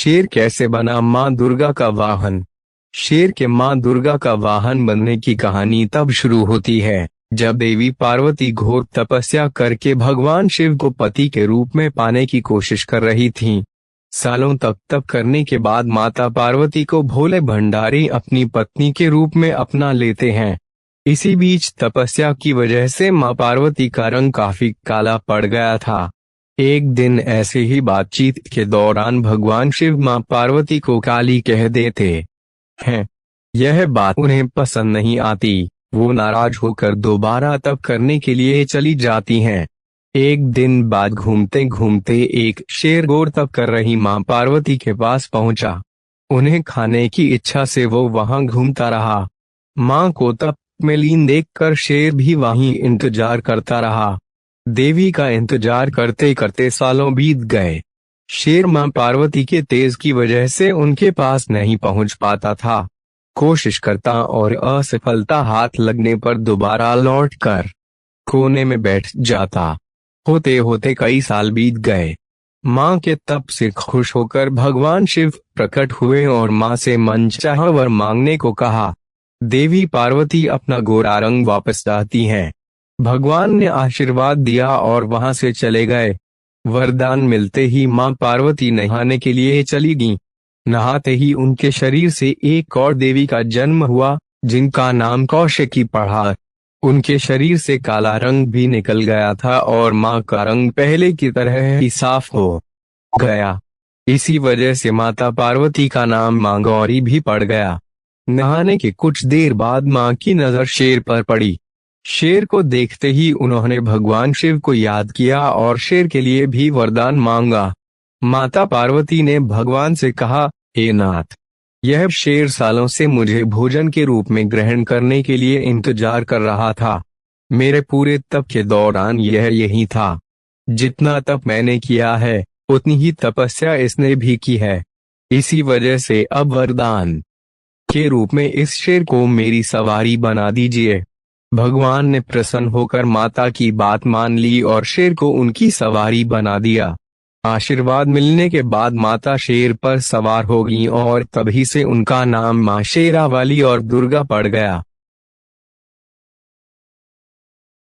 शेर कैसे बना मां दुर्गा का वाहन। शेर के मां दुर्गा का वाहन बनने की कहानी तब शुरू होती है जब देवी पार्वती घोर तपस्या करके भगवान शिव को पति के रूप में पाने की कोशिश कर रही थीं। सालों तक तप करने के बाद माता पार्वती को भोले भंडारी अपनी पत्नी के रूप में अपना लेते हैं। इसी बीच तपस्या की वजह से मां पार्वती का रंग काफी काला पड़ गया था। एक दिन ऐसे ही बातचीत के दौरान भगवान शिव मां पार्वती को काली कह देते हैं। यह बात उन्हें पसंद नहीं आती। वो नाराज होकर दोबारा तप करने के लिए चली जाती हैं। एक दिन बाद घूमते घूमते एक शेर घोर तप कर रही मां पार्वती के पास पहुंचा। उन्हें खाने की इच्छा से वो वहां घूमता रहा। मां को तप में लीन देखकर शेर भी वहीं इंतजार करता रहा। देवी का इंतजार करते करते सालों बीत गए। शेर मां पार्वती के तेज की वजह से उनके पास नहीं पहुंच पाता था। कोशिश करता और असफलता हाथ लगने पर दोबारा लौटकर कोने में बैठ जाता। होते होते कई साल बीत गए। मां के तप से खुश होकर भगवान शिव प्रकट हुए और मां से मनचाहा वर मांगने को कहा। देवी पार्वती अपना गोरा रंग वापस चाहती हैं। भगवान ने आशीर्वाद दिया और वहां से चले गए। वरदान मिलते ही मां पार्वती नहाने के लिए चली गईं। नहाते ही उनके शरीर से एक और देवी का जन्म हुआ जिनका नाम कौशिकी पड़ा। उनके शरीर से काला रंग भी निकल गया था और मां का रंग पहले की तरह ही साफ हो गया। इसी वजह से माता पार्वती का नाम मां गौरी भी पड़ गया। नहाने के कुछ देर बाद मां की नजर शेर पर पड़ी। शेर को देखते ही उन्होंने भगवान शिव को याद किया और शेर के लिए भी वरदान मांगा। माता पार्वती ने भगवान से कहा, हे नाथ, यह शेर सालों से मुझे भोजन के रूप में ग्रहण करने के लिए इंतजार कर रहा था। मेरे पूरे तप के दौरान यह यही था। जितना तप मैंने किया है उतनी ही तपस्या इसने भी की है। इसी वजह से अब वरदान के रूप में इस शेर को मेरी सवारी बना दीजिए। भगवान ने प्रसन्न होकर माता की बात मान ली और शेर को उनकी सवारी बना दिया। आशीर्वाद मिलने के बाद माता शेर पर सवार हो गईं और तभी से उनका नाम मां शेरावाली और दुर्गा पड़ गया।